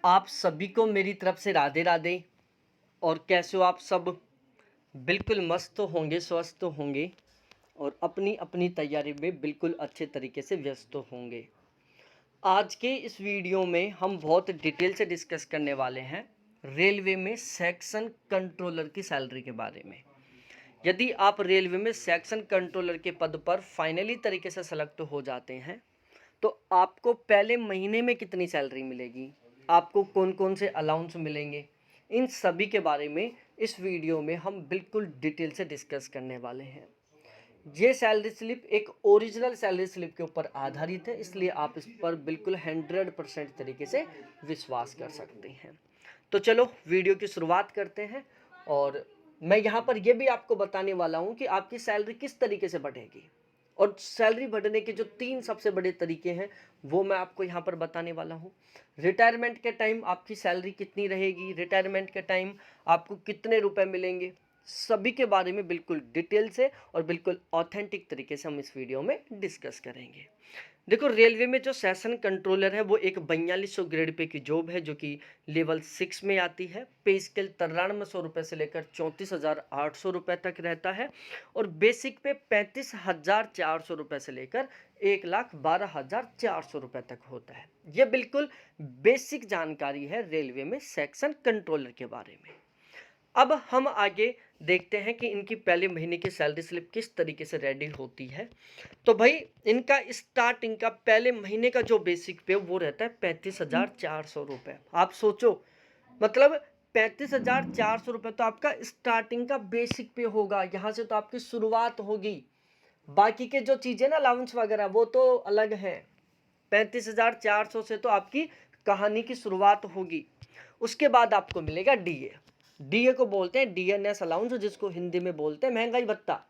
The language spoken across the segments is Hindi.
आप सभी को मेरी तरफ से राधे राधे। और कैसे हो आप सब? बिल्कुल मस्त होंगे, स्वस्थ होंगे और अपनी अपनी तैयारी में बिल्कुल अच्छे तरीके से व्यस्त होंगे। आज के इस वीडियो में हम बहुत डिटेल से डिस्कस करने वाले हैं रेलवे में सेक्शन कंट्रोलर की सैलरी के बारे में। यदि आप रेलवे में सेक्शन कंट्रोलर के पद पर फाइनली तरीके से सेलेक्ट हो जाते हैं तो आपको पहले महीने में कितनी सैलरी मिलेगी, आपको कौन कौन से अलाउंस मिलेंगे, इन सभी के बारे में इस वीडियो में हम बिल्कुल डिटेल से डिस्कस करने वाले हैं। ये सैलरी स्लिप एक ओरिजिनल सैलरी स्लिप के ऊपर आधारित है, इसलिए आप इस पर बिल्कुल 100% तरीके से विश्वास कर सकते हैं। तो चलो वीडियो की शुरुआत करते हैं। और मैं यहाँ पर यह भी आपको बताने वाला हूँ कि आपकी सैलरी किस तरीके से बढ़ेगी और सैलरी बढ़ने के जो 3 सबसे बड़े तरीके हैं वो मैं आपको यहाँ पर बताने वाला हूँ। रिटायरमेंट के टाइम आपकी सैलरी कितनी रहेगी, रिटायरमेंट के टाइम आपको कितने रुपए मिलेंगे, सभी के बारे में बिल्कुल डिटेल से और बिल्कुल ऑथेंटिक तरीके से हम इस वीडियो में डिस्कस करेंगे। देखो, रेलवे में जो सेशन कंट्रोलर है वो एक 4200 ग्रेड पे की जॉब है जो कि लेवल 6 में आती है। पे स्केल 9300 रुपये से लेकर 34,800 रुपये तक रहता है और बेसिक पे 35,400 रुपये से लेकर 1,12,400 रुपये तक होता है। ये बिल्कुल बेसिक जानकारी है रेलवे में सेक्शन कंट्रोलर के बारे में। अब हम आगे देखते हैं कि इनकी पहले महीने की सैलरी स्लिप किस तरीके से रेडी होती है। तो भाई इनका स्टार्टिंग का पहले महीने का जो बेसिक पे वो रहता है 35,400 रुपये। आप सोचो, मतलब 35,400 रुपये तो आपका स्टार्टिंग का बेसिक पे होगा, यहाँ से तो आपकी शुरुआत होगी। बाकी के जो चीज़ें ना अलाउंस वगैरह वो तो अलग हैं। 35,400 से तो आपकी कहानी की शुरुआत होगी। उसके बाद आपको मिलेगा डीए। डीए को बोलते हैं डीएनएस अलाउंस, जिसको हिंदी में बोलते हैं महंगाई भत्ता।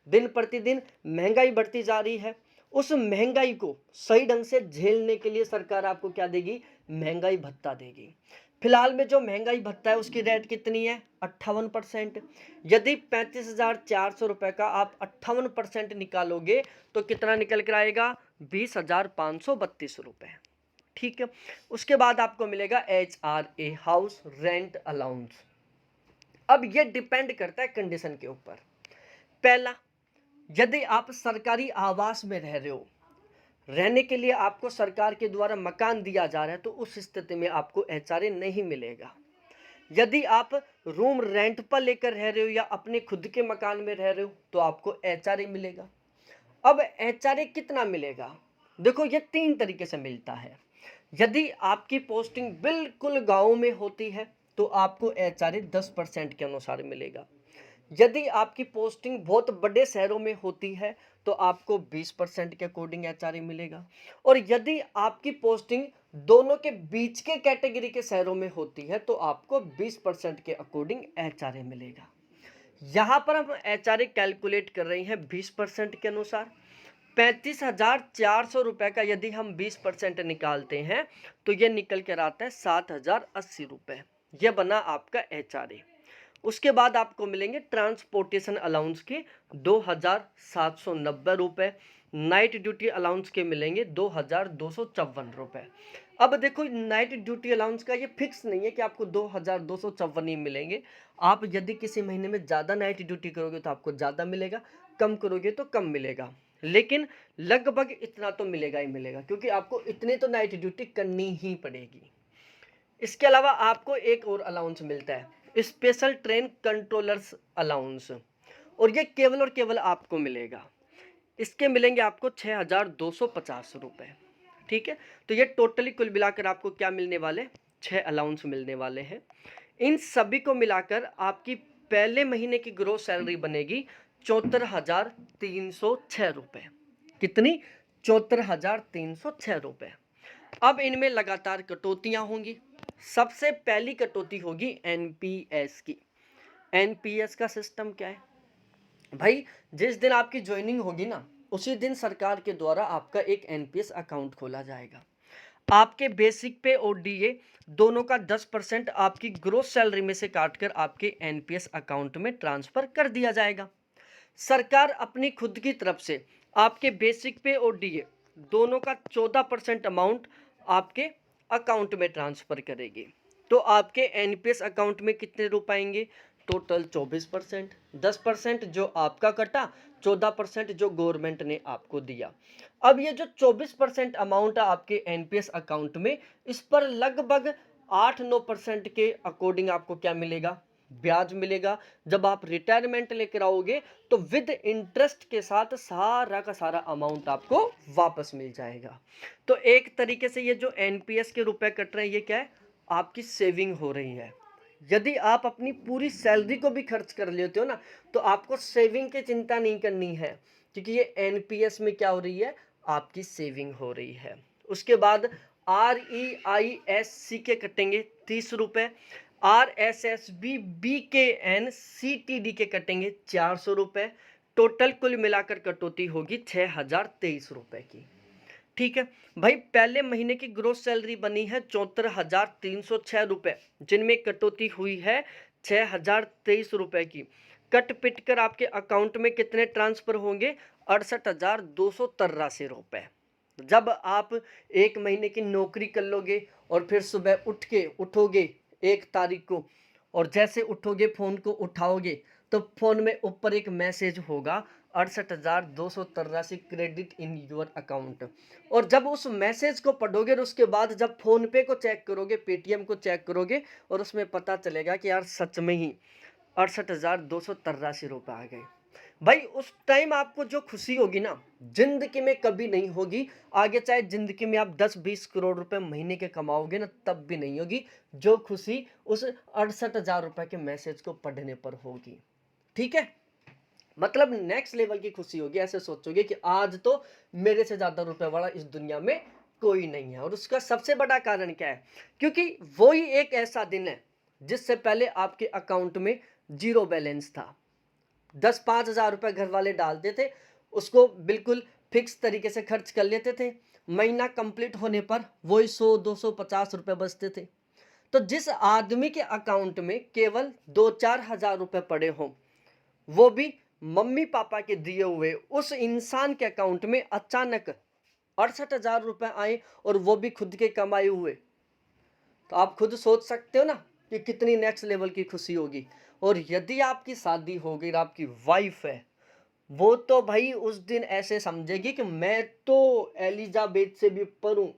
दिन प्रतिदिन महंगाई बढ़ती जा रही है, उस महंगाई को सही ढंग से झेलने के लिए सरकार आपको क्या देगी? महंगाई भत्ता देगी। फिलहाल में जो महंगाई भत्ता है उसकी रेट कितनी है? 58%। यदि 35,400 रुपये का आप 58% निकालोगे तो कितना निकल कर आएगा? 20,532 रुपये। ठीक है। उसके बाद आपको मिलेगा HRA, हाउस रेंट अलाउंस। अब ये डिपेंड करता है कंडीशन के ऊपर। पहला, यदि आप सरकारी आवास में रह रहे हो, रहने के लिए आपको सरकार के द्वारा मकान दिया जा रहा है, तो उस स्थिति में आपको HRA नहीं मिलेगा। यदि आप रूम रेंट पर लेकर रह रहे हो या अपने खुद के मकान में रह रहे हो तो आपको HRA मिलेगा। अब HRA कितना मिलेगा? देखो, ये 3 तरीके से मिलता है। यदि आपकी पोस्टिंग बिल्कुल गांव में होती है तो आपको HRA 10% के अनुसार मिलेगा। यदि आपकी पोस्टिंग बहुत बड़े शहरों में होती है तो आपको 20% के अकॉर्डिंग HRA मिलेगा। और यदि आपकी पोस्टिंग दोनों के बीच के कैटेगरी के शहरों में होती है तो आपको 20% के अकॉर्डिंग HRA मिलेगा। यहाँ पर हम HRA कैलकुलेट कर रहे हैं 20% के अनुसार। 35,400 रुपये का यदि हम 20% निकालते हैं तो ये निकल कर आता है 7,080 रुपये। यह बना आपका HRA। उसके बाद आपको मिलेंगे ट्रांसपोर्टेशन अलाउंस के 2,790 रुपये। नाइट ड्यूटी अलाउंस के मिलेंगे 2,254 रुपये। अब देखो, नाइट ड्यूटी अलाउंस का ये फिक्स नहीं है कि आपको 2,254 ही मिलेंगे। आप यदि किसी महीने में ज़्यादा नाइट ड्यूटी करोगे तो आपको ज़्यादा मिलेगा, कम करोगे तो कम मिलेगा, लेकिन लगभग इतना तो मिलेगा ही मिलेगा, क्योंकि आपको इतने तो नाइट ड्यूटी करनी ही पड़ेगी। इसके अलावा आपको एक और अलाउंस मिलता है, स्पेशल ट्रेन कंट्रोलर्स अलाउंस, और ये केवल और केवल आपको मिलेगा। इसके मिलेंगे आपको 6,250 रुपये। ठीक है। तो ये टोटली कुल मिलाकर आपको क्या मिलने वाले? 6 अलाउंस मिलने वाले हैं। इन सभी को मिलाकर आपकी पहले महीने की ग्रोस सैलरी बनेगी 74,306 रुपये। कितनी? 74,306 रुपये। अब इनमें लगातार कटौतियां होंगी। सबसे पहली कटौती होगी एनपीएस की। एनपीएस का सिस्टम क्या है भाई? जिस दिन आपकी ज्वाइनिंग होगी ना, उसी दिन सरकार के द्वारा आपका एक एनपीएस अकाउंट खोला जाएगा। आपके बेसिक पे और डीए दोनों का 10% आपकी ग्रोस सैलरी में से काटकर आपके एनपीएस अकाउंट में ट्रांसफर कर दिया जाएगा। सरकार अपनी खुद की तरफ से आपके बेसिक पे और डीए दोनों का 14% अमाउंट आपके अकाउंट में ट्रांसफ़र करेंगे तो आपके एनपीएस अकाउंट में कितने रुपए आएंगे? टोटल 24%। 10% जो आपका कटा, 14% जो गवर्नमेंट ने आपको दिया। अब ये जो 24% अमाउंट है आपके एनपीएस अकाउंट में, इस पर लगभग 8-9% के अकॉर्डिंग आपको क्या मिलेगा? ब्याज मिलेगा। जब आप रिटायरमेंट लेकर आओगे तो विद इंटरेस्ट के साथ सारा का सारा अमाउंट आपको वापस मिल जाएगा। तो एक तरीके से ये जो एनपीएस के रुपए कट रहे हैं, ये क्या है? आपकी सेविंग हो रही है। यदि आप अपनी पूरी सैलरी को भी खर्च कर लेते हो ना, तो आपको सेविंग की चिंता नहीं करनी है, क्योंकि ये एनपीएस में क्या हो रही है? आपकी सेविंग हो रही है। उसके बाद REISC के कटेंगे 30 रुपये, RSSB BKN CTD के कटेंगे 400 रुपये। टोटल कुल मिलाकर कटौती होगी 6023 रुपये की। ठीक है भाई, पहले महीने की ग्रोस सैलरी बनी है 74,306 रुपये, जिनमें कटौती हुई है 6023 रुपये की। कट पिट कर आपके अकाउंट में कितने ट्रांसफर होंगे? 68,283 रुपये। जब आप एक महीने की नौकरी कर लोगे और फिर सुबह उठोगे 1 तारीख को, और जैसे उठोगे फ़ोन को उठाओगे तो फ़ोन में ऊपर एक मैसेज होगा 68,283 क्रेडिट इन योर अकाउंट। और जब उस मैसेज को पढ़ोगे और उसके बाद जब फ़ोन पे को चेक करोगे, पेटीएम को चेक करोगे, और उसमें पता चलेगा कि यार सच में ही 68,283 रुपये आ गए। भाई उस टाइम आपको जो खुशी होगी ना, जिंदगी में कभी नहीं होगी। आगे चाहे जिंदगी में आप 10-20 करोड़ रुपए महीने के कमाओगे ना, तब भी नहीं होगी जो खुशी उस 68,000 रुपए के मैसेज को पढ़ने पर होगी। ठीक है, मतलब नेक्स्ट लेवल की खुशी होगी। ऐसे सोचोगे कि आज तो मेरे से ज्यादा रुपए वाला इस दुनिया में कोई नहीं है। और उसका सबसे बड़ा कारण क्या है? क्योंकि वो ही एक ऐसा दिन है जिससे पहले आपके अकाउंट में जीरो बैलेंस था। 10-5 हज़ार रुपये घर वाले डालते थे, उसको बिल्कुल फिक्स तरीके से खर्च कर लेते थे। महीना कंप्लीट होने पर वही 100-250 रुपये बचते थे। तो जिस आदमी के अकाउंट में केवल 2-4 हज़ार रुपये पड़े हों, वो भी मम्मी पापा के दिए हुए, उस इंसान के अकाउंट में अचानक 68,000 रुपये आए, और वो भी खुद के कमाए हुए, तो आप खुद सोच सकते हो ना कि कितनी नेक्स्ट लेवल की खुशी होगी। और यदि आपकी शादी हो गई और आपकी वाइफ है, वो तो भाई उस दिन ऐसे समझेगी कि मैं तो एलिजाबेथ से भी ऊपर हूं,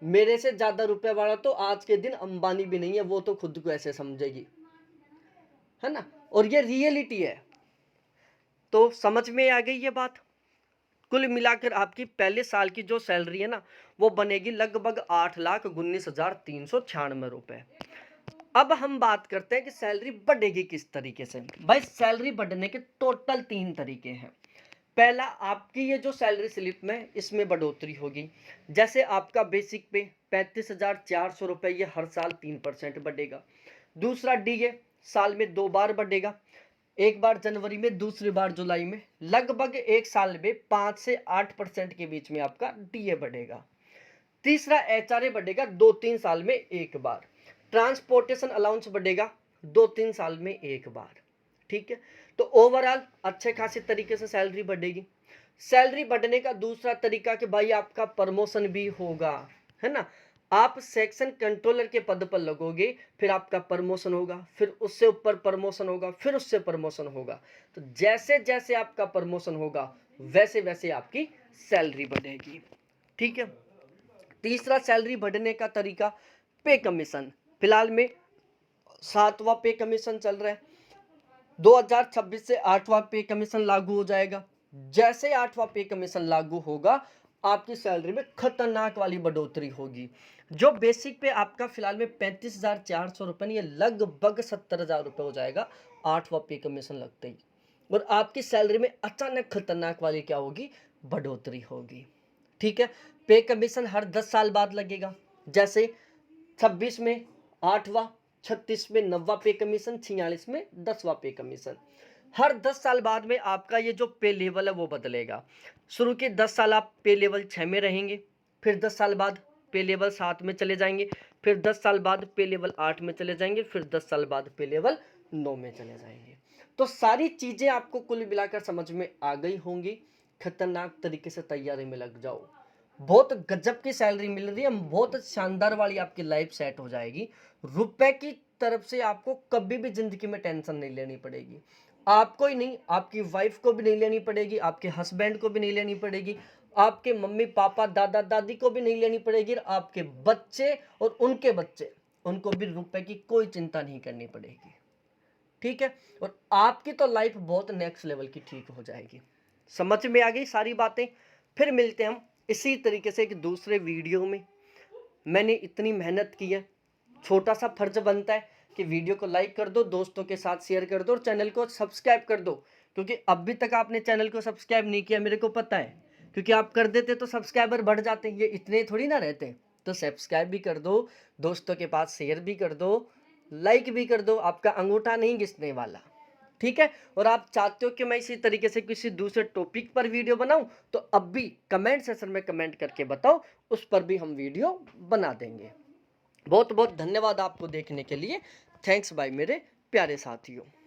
मेरे से ज्यादा रुपए वाला तो आज के दिन अंबानी भी नहीं है। वो तो खुद को ऐसे समझेगी, है ना। और ये रियलिटी है। तो समझ में आ गई ये बात। कुल मिलाकर आपकी पहले साल की जो सैलरी है ना, वो बनेगी लगभग 8,19,396 रुपए। अब हम बात करते हैं कि सैलरी बढ़ेगी किस तरीके से। भाई सैलरी बढ़ने के टोटल 3 तरीके हैं। पहला, आपकी ये जो सैलरी स्लिप में इसमें बढ़ोतरी होगी। जैसे आपका बेसिक पे 35,400 रुपये, ये हर साल 3% बढ़ेगा। दूसरा डीए साल में 2 बार बढ़ेगा, एक बार जनवरी में, दूसरी बार जुलाई में। लगभग एक साल में 5 से 8% के बीच में आपका डीए बढ़ेगा। तीसरा एचआरए बढ़ेगा 2-3 साल में एक बार। ट्रांसपोर्टेशन अलाउंस बढ़ेगा 2-3 साल में एक बार। ठीक है, तो ओवरऑल अच्छे खासे तरीके से सैलरी बढ़ेगी। सैलरी बढ़ने का दूसरा तरीका कि भाई आपका प्रमोशन भी होगा, है ना। आप सेक्शन कंट्रोलर के पद पर लगोगे, फिर आपका प्रमोशन होगा, फिर उससे ऊपर प्रमोशन होगा, फिर उससे प्रमोशन होगा। तो जैसे जैसे आपका प्रमोशन होगा वैसे वैसे आपकी सैलरी बढ़ेगी। ठीक है, तीसरा सैलरी बढ़ने का तरीका पे कमीशन। फिलहाल में 7वां पे कमीशन चल रहा है। 2026 से 8वां पे कमीशन लागू हो जाएगा। जैसे 8वां पे कमीशन लागू होगा, आपकी सैलरी में खतरनाक वाली बढ़ोतरी होगी। जो बेसिक पे आपका फिलहाल में 35,400 रुपये नहीं, लगभग 70,000 रुपये हो जाएगा 8वां पे कमीशन लगते ही। और आपकी सैलरी में अचानक खतरनाक वाली क्या होगी? बढ़ोतरी होगी। ठीक है, पे कमीशन हर 10 साल बाद लगेगा। जैसे 26 में 8वां, 36 में 9वां पे कमीशन, 46 में 10वां पे कमीशन। हर 10 साल बाद में आपका ये जो पे लेवल है वो बदलेगा। शुरू के 10 साल आप पे लेवल 6 में रहेंगे, फिर 10 साल बाद पे लेवल 7 में चले जाएंगे, फिर 10 साल बाद पे लेवल 8 में चले जाएंगे, फिर 10 साल बाद पे लेवल 9 में चले जाएंगे। तो सारी चीज़ें आपको कुल मिलाकर समझ में आ गई होंगी। खतरनाक तरीके से तैयारी में लग जाओ। बहुत गजब की सैलरी मिल रही है, बहुत शानदार वाली आपकी लाइफ सेट हो जाएगी। रुपए की तरफ से आपको कभी भी ज़िंदगी में टेंशन नहीं लेनी पड़ेगी। आपको ही नहीं, आपकी वाइफ को भी नहीं लेनी पड़ेगी, आपके हस्बैंड को भी नहीं लेनी पड़ेगी, आपके मम्मी-पापा, दादा-दादी को भी नहीं लेनी पड़ेगी, और आपके बच्चे और उनके बच्चे, उनको भी रुपए की कोई चिंता नहीं करनी पड़ेगी। ठीक है? और आपकी तो लाइफ बहुत नेक्स्ट लेवल की ठीक हो जाएगी। समझ में आ गई सारी बातें? फिर मिलते हैं हम इसी तरीके से एक दूसरे वीडियो में। मैंने इतनी मेहनत की है, छोटा सा फर्ज बनता है कि वीडियो को लाइक कर दो, दोस्तों के साथ शेयर कर दो और चैनल को सब्सक्राइब कर दो, क्योंकि अभी तक आपने चैनल को सब्सक्राइब नहीं किया, मेरे को पता है, क्योंकि आप कर देते तो सब्सक्राइबर बढ़ जाते, ये इतने थोड़ी ना रहते। तो सब्सक्राइब भी कर दो, दोस्तों के पास शेयर भी कर दो, लाइक भी कर दो, आपका अंगूठा नहीं घिसने वाला। ठीक है? और आप चाहते हो कि मैं इसी तरीके से किसी दूसरे टॉपिक पर वीडियो बनाऊं, तो अब भी कमेंट सेक्शन में कमेंट करके बताओ, उस पर भी हम वीडियो बना देंगे। बहुत बहुत धन्यवाद आपको देखने के लिए। थैंक्स बाय मेरे प्यारे साथियों।